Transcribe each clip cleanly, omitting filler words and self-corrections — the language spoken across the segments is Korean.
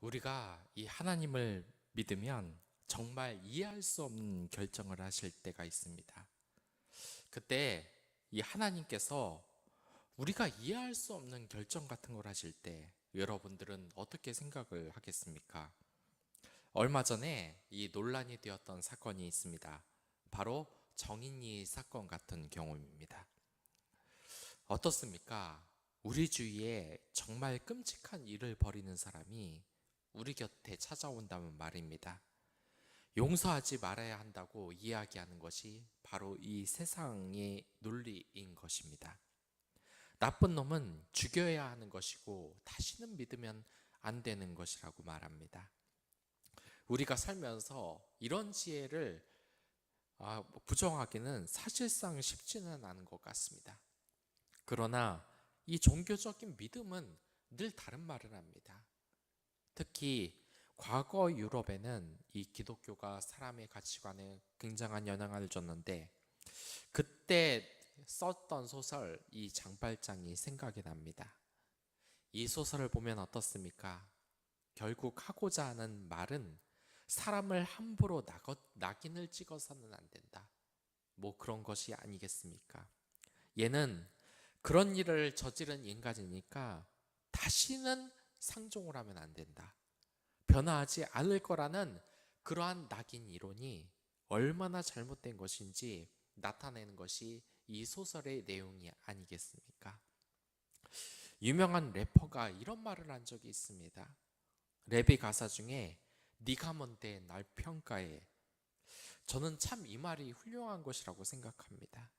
우리가 이 하나님을 믿으면 정말 이해할 수 없는 결정을 하실 때가 있습니다. 그때 이 하나님께서 우리가 이해할 수 없는 결정 같은 걸 하실 때 여러분들은 어떻게 생각을 하겠습니까? 얼마 전에 이 논란이 되었던 사건이 있습니다. 바로 정인이 사건 같은 경우입니다. 어떻습니까? 우리 주위에 정말 끔찍한 일을 벌이는 사람이 우리 곁에 찾아온다면 말입니다. 용서하지 말아야 한다고 이야기하는 것이 바로 이 세상의 논리인 것입니다. 나쁜 놈은 죽여야 하는 것이고 다시는 믿으면 안 되는 것이라고 말합니다. 우리가 살면서 이런 지혜를 부정하기는 사실상 쉽지는 않은 것 같습니다. 그러나 이 종교적인 믿음은 늘 다른 말을 합니다. 특히 과거 유럽에는 이 기독교가 사람의 가치관에 굉장한 영향을 줬는데 그때 썼던 소설 이 장발장이 생각이 납니다. 이 소설을 보면 어떻습니까? 결국 하고자 하는 말은 사람을 함부로 낙인을 찍어서는 안 된다. 뭐 그런 것이 아니겠습니까? 얘는 그런 일을 저지른 인간이니까 다시는 상종을 하면 안 된다. 변화하지 않을 거라는 그러한 낙인 이론이 얼마나 잘못된 것인지 나타내는 것이 이 소설의 내용이 아니겠습니까? 유명한 래퍼가 이런 말을 한 적이 있습니다. 랩의 가사 중에 네가 뭔데 날 평가해. 저는 참 이 말이 훌륭한 것이라고 생각합니다.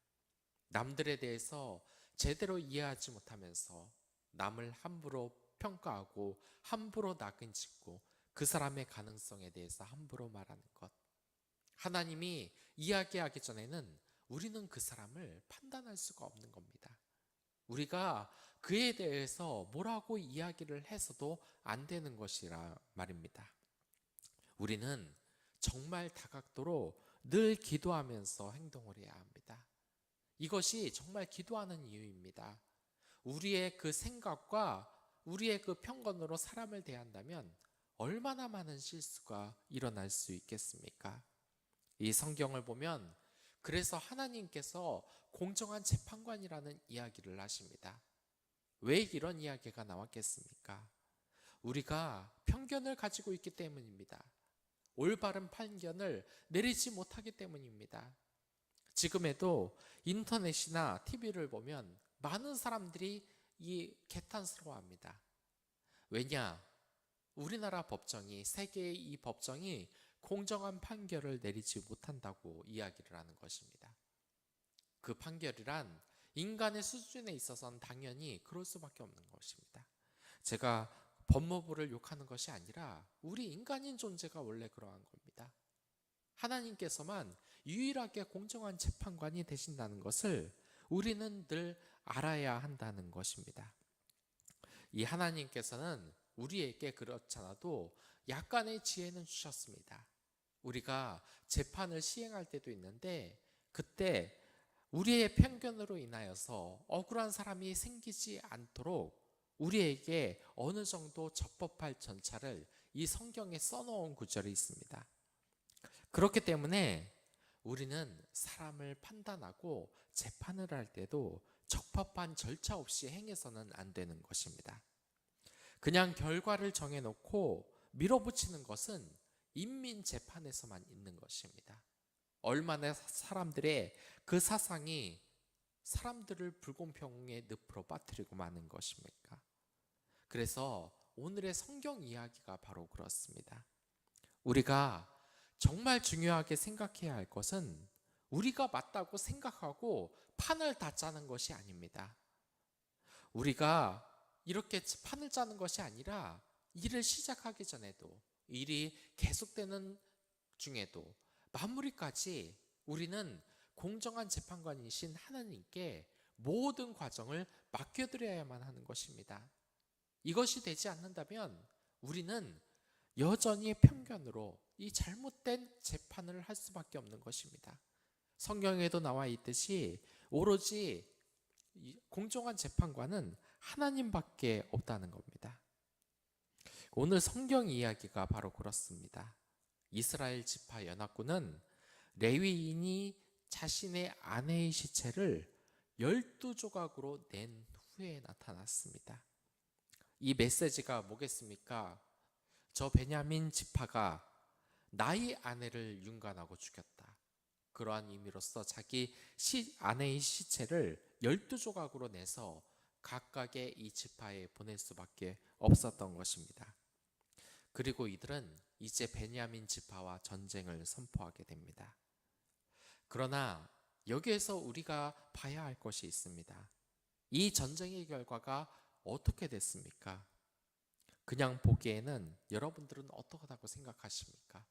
남들에 대해서 제대로 이해하지 못하면서 남을 함부로 평가하고 함부로 낙인 찍고 그 사람의 가능성에 대해서 함부로 말하는 것. 하나님이 이야기하기 전에는 우리는 그 사람을 판단할 수가 없는 겁니다. 우리가 그에 대해서 뭐라고 이야기를 해서도 안 되는 것이라 말입니다. 우리는 정말 다각도로 늘 기도하면서 행동을 해야 합니다. 이것이 정말 기도하는 이유입니다. 우리의 그 생각과 우리의 그 편견으로 사람을 대한다면 얼마나 많은 실수가 일어날 수 있겠습니까? 이 성경을 보면 그래서 하나님께서 공정한 재판관이라는 이야기를 하십니다. 왜 이런 이야기가 나왔겠습니까? 우리가 편견을 가지고 있기 때문입니다. 올바른 판결을 내리지 못하기 때문입니다. 지금에도 인터넷이나 TV를 보면 많은 사람들이 이 개탄스러워합니다. 왜냐? 우리나라 법정이, 세계의 이 법정이 공정한 판결을 내리지 못한다고 이야기를 하는 것입니다. 그 판결이란 인간의 수준에 있어서는 당연히 그럴 수밖에 없는 것입니다. 제가 법무부를 욕하는 것이 아니라 우리 인간인 존재가 원래 그러한 겁니다. 하나님께서만 유일하게 공정한 재판관이 되신다는 것을 우리는 늘 알아야 한다는 것입니다. 이 하나님께서는 우리에게 그렇지 않아도 약간의 지혜는 주셨습니다. 우리가 재판을 시행할 때도 있는데 그때 우리의 편견으로 인하여서 억울한 사람이 생기지 않도록 우리에게 어느 정도 적법할 전차를 이 성경에 써놓은 구절이 있습니다. 그렇기 때문에 우리는 사람을 판단하고 재판을 할 때도 적법한 절차 없이 행해서는 안 되는 것입니다. 그냥 결과를 정해놓고 밀어붙이는 것은 인민재판에서만 있는 것입니다. 얼마나 사람들의 그 사상이 사람들을 불공평의 늪으로 빠뜨리고 마는 것입니까? 그래서 오늘의 성경 이야기가 바로 그렇습니다. 우리가 정말 중요하게 생각해야 할 것은 우리가 맞다고 생각하고 판을 다 짜는 것이 아닙니다. 우리가 이렇게 판을 짜는 것이 아니라 일을 시작하기 전에도 일이 계속되는 중에도 마무리까지 우리는 공정한 재판관이신 하나님께 모든 과정을 맡겨드려야만 하는 것입니다. 이것이 되지 않는다면 우리는 여전히 편견으로 이 잘못된 재판을 할 수밖에 없는 것입니다. 성경에도 나와 있듯이 오로지 공정한 재판관은 하나님밖에 없다는 겁니다. 오늘 성경 이야기가 바로 그렇습니다. 이스라엘 지파 연합군은 레위인이 자신의 아내의 시체를 12조각으로 낸 후에 나타났습니다. 이 메시지가 뭐겠습니까? 저 베냐민 지파가 나의 아내를 윤관하고 죽였다. 그러한 의미로서 자기 아내의 시체를 12조각으로 내서 각각의 이 지파에 보낼 수밖에 없었던 것입니다. 그리고 이들은 이제 베냐민 지파와 전쟁을 선포하게 됩니다. 그러나 여기에서 우리가 봐야 할 것이 있습니다. 이 전쟁의 결과가 어떻게 됐습니까? 그냥 보기에는 여러분들은 어떠하다고 생각하십니까?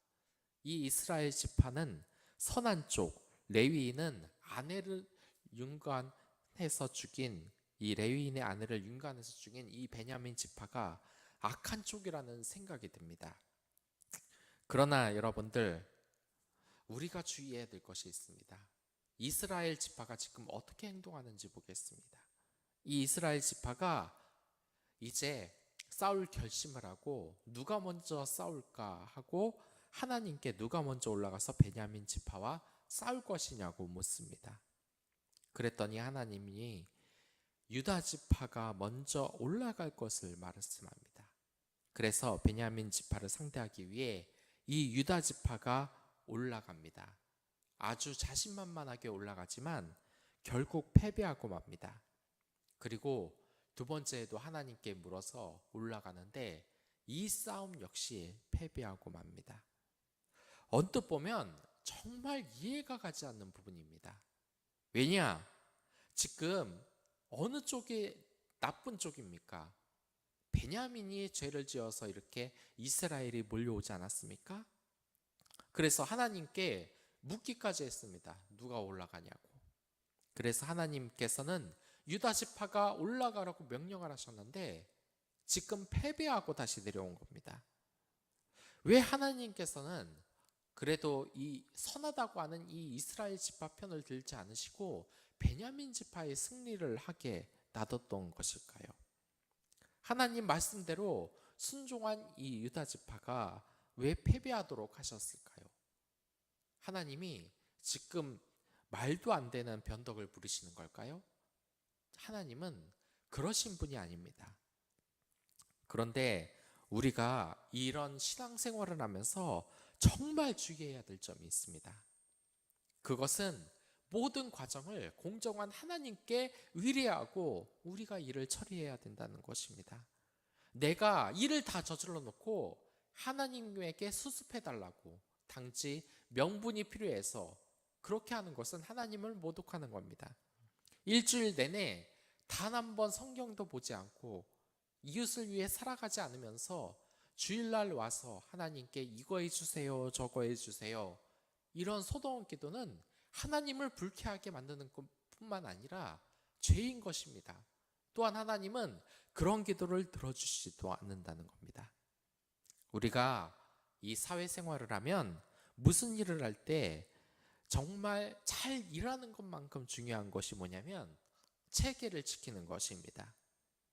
이 이스라엘 지파는 선한 쪽, 레위인은 아내를 윤관해서 죽인 이 레위인의 아내를 윤관해서 죽인 이 베냐민 지파가 악한 쪽이라는 생각이 듭니다. 그러나 여러분들, 우리가 주의해야 될 것이 있습니다. 이스라엘 지파가 지금 어떻게 행동하는지 보겠습니다. 이 이스라엘 지파가 이제 싸울 결심을 하고 누가 먼저 싸울까 하고 하나님께 누가 먼저 올라가서 베냐민 지파와 싸울 것이냐고 묻습니다. 그랬더니 하나님이 유다 지파가 먼저 올라갈 것을 말씀합니다. 그래서 베냐민 지파를 상대하기 위해 이 유다 지파가 올라갑니다. 아주 자신만만하게 올라가지만 결국 패배하고 맙니다. 그리고 두 번째에도 하나님께 물어서 올라가는데 이 싸움 역시 패배하고 맙니다. 언뜻 보면 정말 이해가 가지 않는 부분입니다. 왜냐? 지금 어느 쪽이 나쁜 쪽입니까? 베냐민이 죄를 지어서 이렇게 이스라엘이 몰려오지 않았습니까? 그래서 하나님께 묻기까지 했습니다. 누가 올라가냐고. 그래서 하나님께서는 유다 지파가 올라가라고 명령을 하셨는데 지금 패배하고 다시 내려온 겁니다. 왜 하나님께서는 그래도 이 선하다고 하는 이 이스라엘 지파 편을 들지 않으시고 베냐민 지파의 승리를 하게 놔뒀던 것일까요? 하나님 말씀대로 순종한 이 유다 지파가 왜 패배하도록 하셨을까요? 하나님이 지금 말도 안 되는 변덕을 부리시는 걸까요? 하나님은 그러신 분이 아닙니다. 그런데 우리가 이런 신앙생활을 하면서 정말 주의해야 될 점이 있습니다. 그것은 모든 과정을 공정한 하나님께 의뢰하고 우리가 일을 처리해야 된다는 것입니다. 내가 일을 다 저질러 놓고 하나님에게 수습해 달라고 단지 명분이 필요해서 그렇게 하는 것은 하나님을 모독하는 겁니다. 일주일 내내 단 한 번 성경도 보지 않고 이웃을 위해 살아가지 않으면서 주일날 와서 하나님께 이거 해주세요, 저거 해주세요, 이런 소동원 기도는 하나님을 불쾌하게 만드는 것뿐만 아니라 죄인 것입니다. 또한 하나님은 그런 기도를 들어주시지도 않는다는 겁니다. 우리가 이 사회생활을 하면 무슨 일을 할 때 정말 잘 일하는 것만큼 중요한 것이 뭐냐면 체계를 지키는 것입니다.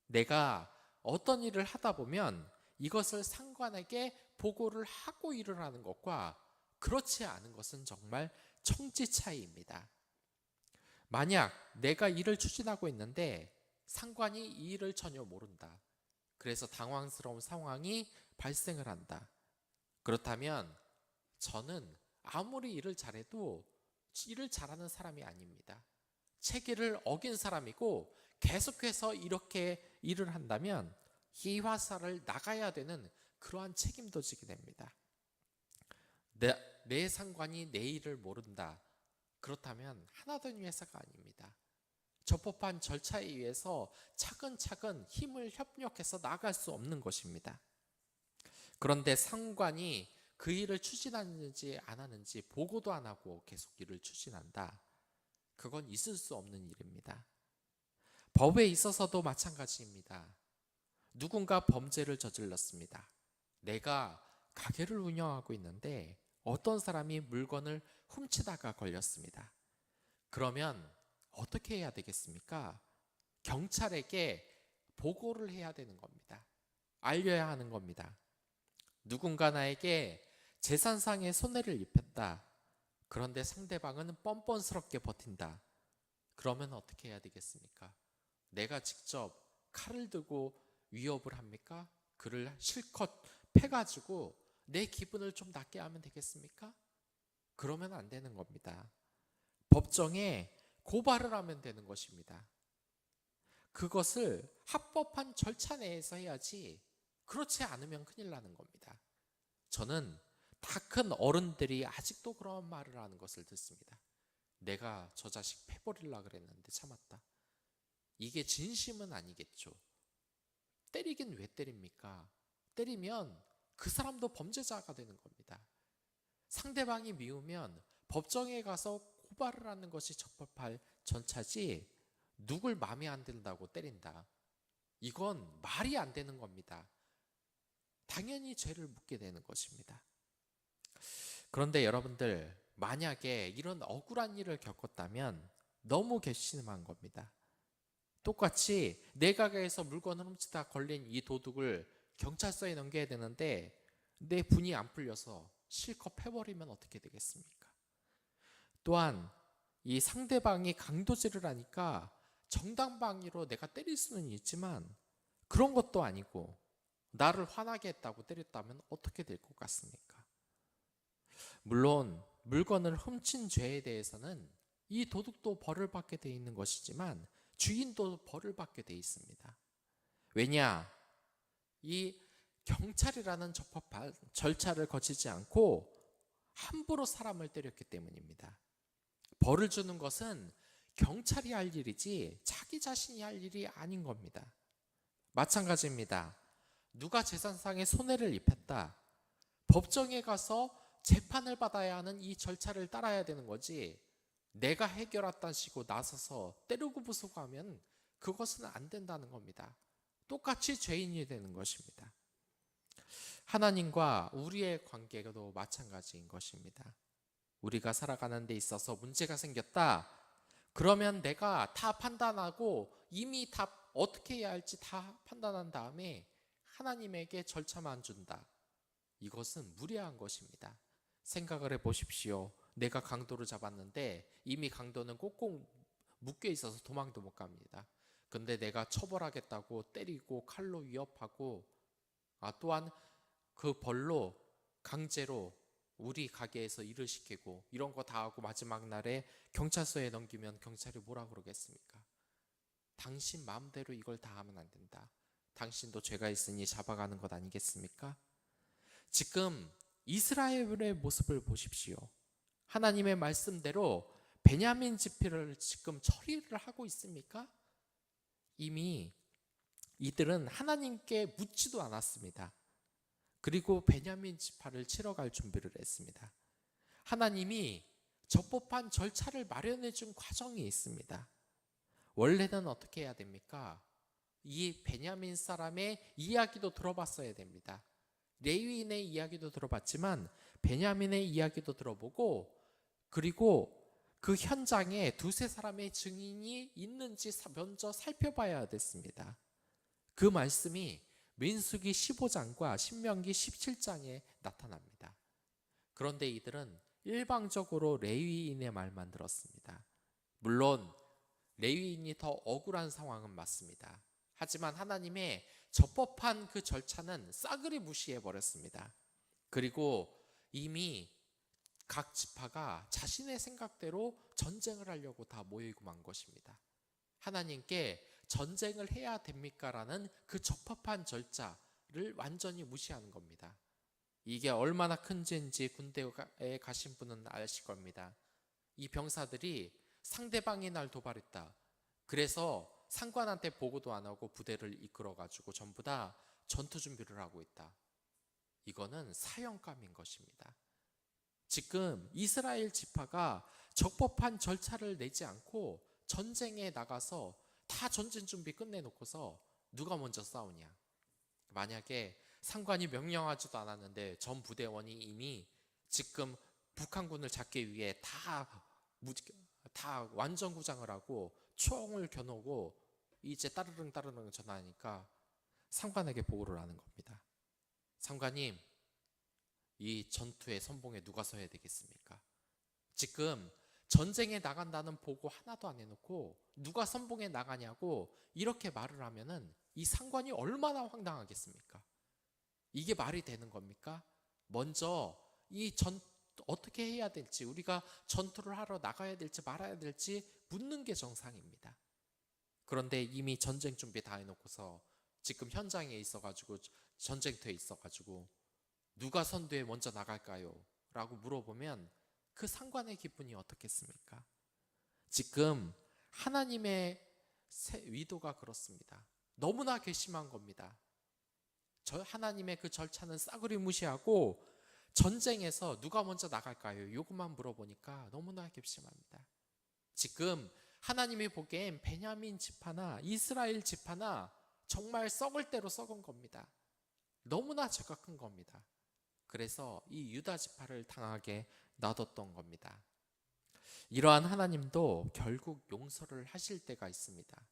내가 어떤 일을 하다 보면 이것을 상관에게 보고를 하고 일을 하는 것과 그렇지 않은 것은 정말 천지 차이입니다. 만약 내가 일을 추진하고 있는데 상관이 이 일을 전혀 모른다. 그래서 당황스러운 상황이 발생을 한다. 그렇다면 저는 아무리 일을 잘해도 일을 잘하는 사람이 아닙니다. 체계를 어긴 사람이고 계속해서 이렇게 일을 한다면 이 회사를 나가야 되는 그러한 책임도 지게 됩니다. 내 상관이 내 일을 모른다. 그렇다면 하나된 회사가 아닙니다. 적법한 절차에 의해서 차근차근 힘을 협력해서 나갈 수 없는 것입니다. 그런데 상관이 그 일을 추진하는지 안 하는지 보고도 안 하고 계속 일을 추진한다. 그건 있을 수 없는 일입니다. 법에 있어서도 마찬가지입니다. 누군가 범죄를 저질렀습니다. 내가 가게를 운영하고 있는데 어떤 사람이 물건을 훔치다가 걸렸습니다. 그러면 어떻게 해야 되겠습니까? 경찰에게 보고를 해야 되는 겁니다. 알려야 하는 겁니다. 누군가 나에게 재산상의 손해를 입혔다. 그런데 상대방은 뻔뻔스럽게 버틴다. 그러면 어떻게 해야 되겠습니까? 내가 직접 칼을 들고 위협을 합니까? 그를 실컷 패가지고 내 기분을 좀 낫게 하면 되겠습니까? 그러면 안 되는 겁니다. 법정에 고발을 하면 되는 것입니다. 그것을 합법한 절차 내에서 해야지, 그렇지 않으면 큰일 나는 겁니다. 저는 다 큰 어른들이 아직도 그런 말을 하는 것을 듣습니다. 내가 저 자식 패버리려고 그랬는데 참았다. 이게 진심은 아니겠죠. 때리긴 왜 때립니까? 때리면 그 사람도 범죄자가 되는 겁니다. 상대방이 미우면 법정에 가서 고발을 하는 것이 적법할 절차지, 누굴 마음에 안 든다고 때린다. 이건 말이 안 되는 겁니다. 당연히 죄를 묻게 되는 것입니다. 그런데 여러분들, 만약에 이런 억울한 일을 겪었다면 너무 괘씸한 겁니다. 똑같이 내 가게에서 물건을 훔치다 걸린 이 도둑을 경찰서에 넘겨야 되는데 내 분이 안 풀려서 실컷 패버리면 어떻게 되겠습니까? 또한 이 상대방이 강도질을 하니까 정당방위로 내가 때릴 수는 있지만 그런 것도 아니고 나를 화나게 했다고 때렸다면 어떻게 될 것 같습니까? 물론 물건을 훔친 죄에 대해서는 이 도둑도 벌을 받게 돼 있는 것이지만 주인도 벌을 받게 돼 있습니다. 왜냐? 이 경찰이라는 적법한 절차를 거치지 않고 함부로 사람을 때렸기 때문입니다. 벌을 주는 것은 경찰이 할 일이지 자기 자신이 할 일이 아닌 겁니다. 마찬가지입니다. 누가 재산상의 손해를 입혔다. 법정에 가서 재판을 받아야 하는 이 절차를 따라야 되는 거지, 내가 해결했다는 식으로 나서서 때리고 부수고 하면 그것은 안 된다는 겁니다. 똑같이 죄인이 되는 것입니다. 하나님과 우리의 관계도 마찬가지인 것입니다. 우리가 살아가는 데 있어서 문제가 생겼다. 그러면 내가 다 판단하고 이미 다 어떻게 해야 할지 다 판단한 다음에 하나님에게 절차만 준다. 이것은 무례한 것입니다. 생각을 해보십시오. 내가 강도를 잡았는데 이미 강도는 꼭꼭 묶여 있어서 도망도 못 갑니다. 근데 내가 처벌하겠다고 때리고 칼로 위협하고 또한 그 벌로 강제로 우리 가게에서 일을 시키고 이런 거 다 하고 마지막 날에 경찰서에 넘기면 경찰이 뭐라 그러겠습니까? 당신 마음대로 이걸 다 하면 안 된다. 당신도 죄가 있으니 잡아가는 것 아니겠습니까? 지금 이스라엘의 모습을 보십시오. 하나님의 말씀대로 베냐민 지파를 지금 처리를 하고 있습니까? 이미 이들은 하나님께 묻지도 않았습니다. 그리고 베냐민 지파를 치러 갈 준비를 했습니다. 하나님이 적법한 절차를 마련해 준 과정이 있습니다. 원래는 어떻게 해야 됩니까? 이 베냐민 사람의 이야기도 들어봤어야 됩니다. 레위인의 이야기도 들어봤지만 베냐민의 이야기도 들어보고, 그리고 그 현장에 두세 사람의 증인이 있는지 먼저 살펴봐야 됐습니다. 그 말씀이 민수기 15장과 신명기 17장에 나타납니다. 그런데 이들은 일방적으로 레위인의 말만 들었습니다. 물론 레위인이 더 억울한 상황은 맞습니다. 하지만 하나님의 적법한 그 절차는 싸그리 무시해버렸습니다. 그리고 이미 각 지파가 자신의 생각대로 전쟁을 하려고 다 모이고 만 것입니다. 하나님께 전쟁을 해야 됩니까? 라는 그 적법한 절차를 완전히 무시하는 겁니다. 이게 얼마나 큰 죄인지 군대에 가신 분은 아실 겁니다. 이 병사들이 상대방이 날 도발했다. 그래서 상관한테 보고도 안 하고 부대를 이끌어가지고 전부 다 전투 준비를 하고 있다. 이거는 사형감인 것입니다. 지금 이스라엘 지파가 적법한 절차를 내지 않고 전쟁에 나가서 다 전쟁 준비 끝내놓고서 누가 먼저 싸우냐. 만약에 상관이 명령하지도 않았는데 전 부대원이 이미 지금 북한군을 잡기 위해 다 완전구장을 하고 총을 겨누고 이제 따르릉 전화하니까 상관에게 보고를 하는 겁니다. 상관님, 이 전투의 선봉에 누가 서야 되겠습니까? 지금 전쟁에 나간다는 보고 하나도 안 해놓고 누가 선봉에 나가냐고 이렇게 말을 하면은 이 상관이 얼마나 황당하겠습니까? 이게 말이 되는 겁니까? 먼저 어떻게 해야 될지, 우리가 전투를 하러 나가야 될지 말아야 될지 묻는 게 정상입니다. 그런데 이미 전쟁 준비 다 해놓고서 지금 현장에 있어가지고, 전쟁터에 있어가지고 누가 선두에 먼저 나갈까요? 라고 물어보면 그 상관의 기분이 어떻겠습니까? 지금 하나님의 의도가 그렇습니다. 너무나 괘씸한 겁니다. 하나님의 그 절차는 싸그리 무시하고 전쟁에서 누가 먼저 나갈까요? 이것만 물어보니까 너무나 괘씸합니다. 지금 하나님이 보기엔 베냐민 집 하나, 이스라엘 집 하나 정말 썩을 대로 썩은 겁니다. 너무나 죄가 큰 겁니다. 그래서 이 유다 지파를 당하게 놔뒀던 겁니다. 이러한 하나님도 결국 용서를 하실 때가 있습니다.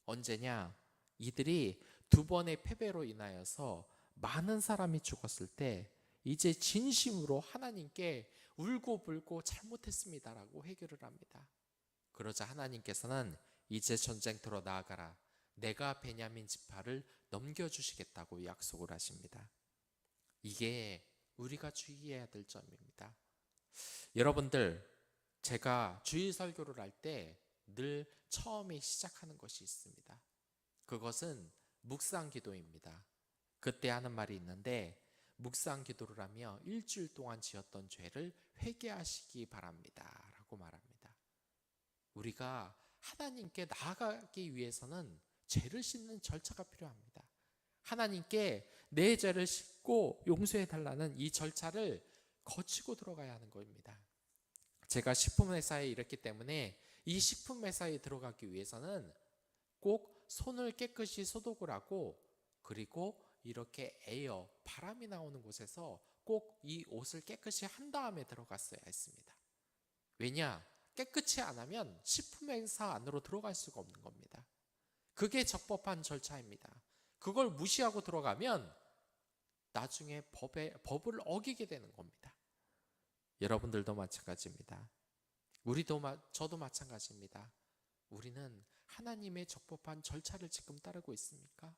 언제냐? 이들이 두 번의 패배로 인하여서 많은 사람이 죽었을 때 이제 진심으로 하나님께 울고불고 잘못했습니다라고 회개를 합니다. 그러자 하나님께서는 이제 전쟁터로 나아가라, 내가 베냐민 지파를 넘겨주시겠다고 약속을 하십니다. 이게 우리가 주의해야 될 점입니다. 여러분들, 제가 주일 설교를 할 때 늘 처음에 시작하는 것이 있습니다. 그것은 묵상 기도입니다. 그때 하는 말이 있는데, 묵상 기도를 하며 일주일 동안 지었던 죄를 회개하시기 바랍니다 라고 말합니다. 우리가 하나님께 나아가기 위해서는 죄를 씻는 절차가 필요합니다. 하나님께 내 죄를 씻고 용서해 달라는 이 절차를 거치고 들어가야 하는 겁니다. 제가 식품회사에 일했기 때문에 이 식품회사에 들어가기 위해서는 꼭 손을 깨끗이 소독을 하고, 그리고 이렇게 바람이 나오는 곳에서 꼭 이 옷을 깨끗이 한 다음에 들어갔어야 했습니다. 왜냐? 깨끗이 안 하면 식품회사 안으로 들어갈 수가 없는 겁니다. 그게 적법한 절차입니다. 그걸 무시하고 들어가면 나중에 법을 어기게 되는 겁니다. 여러분들도 마찬가지입니다. 저도 마찬가지입니다. 우리는 하나님의 적법한 절차를 지금 따르고 있습니까?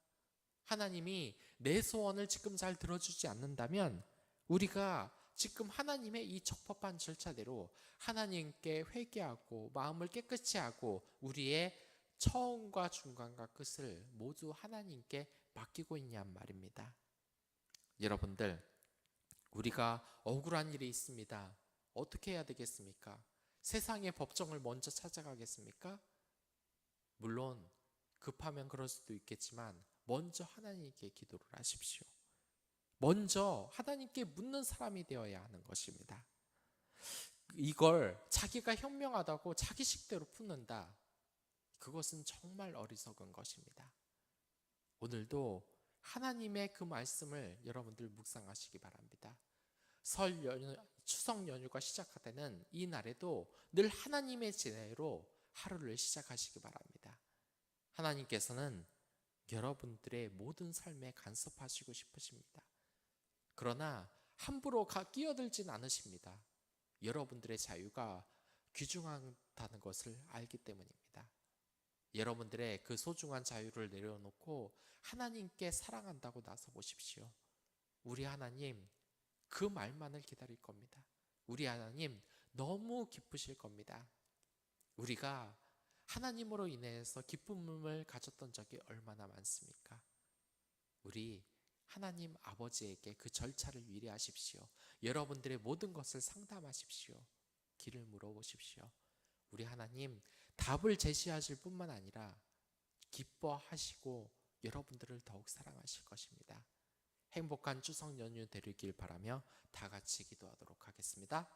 하나님이 내 소원을 지금 잘 들어주지 않는다면 우리가 지금 하나님의 이 적법한 절차대로 하나님께 회개하고 마음을 깨끗이 하고 우리의 처음과 중간과 끝을 모두 하나님께 맡기고 있냔 말입니다. 여러분들, 우리가 억울한 일이 있습니다. 어떻게 해야 되겠습니까? 세상의 법정을 먼저 찾아가겠습니까? 물론 급하면 그럴 수도 있겠지만 먼저 하나님께 기도를 하십시오. 먼저 하나님께 묻는 사람이 되어야 하는 것입니다. 이걸 자기가 현명하다고 자기 식대로 푸는다, 그것은 정말 어리석은 것입니다. 오늘도 하나님의 그 말씀을 여러분들 묵상하시기 바랍니다. 설 연휴, 추석 연휴가 시작하되는 이 날에도 늘 하나님의 지혜로 하루를 시작하시기 바랍니다. 하나님께서는 여러분들의 모든 삶에 간섭하시고 싶으십니다. 그러나 함부로 끼어들진 않으십니다. 여러분들의 자유가 귀중하다는 것을 알기 때문입니다. 여러분들의 그 소중한 자유를 내려놓고 하나님께 사랑한다고 나서 보십시오. 우리 하나님 그 말만을 기다릴 겁니다. 우리 하나님 너무 기쁘실 겁니다. 우리가 하나님으로 인해서 기쁨을 가졌던 적이 얼마나 많습니까? 우리 하나님 아버지에게 그 절차를 위례하십시오. 여러분들의 모든 것을 상담하십시오. 길을 물어보십시오. 우리 하나님 답을 제시하실 뿐만 아니라 기뻐하시고 여러분들을 더욱 사랑하실 것입니다. 행복한 추석 연휴 되길 바라며 다 같이 기도하도록 하겠습니다.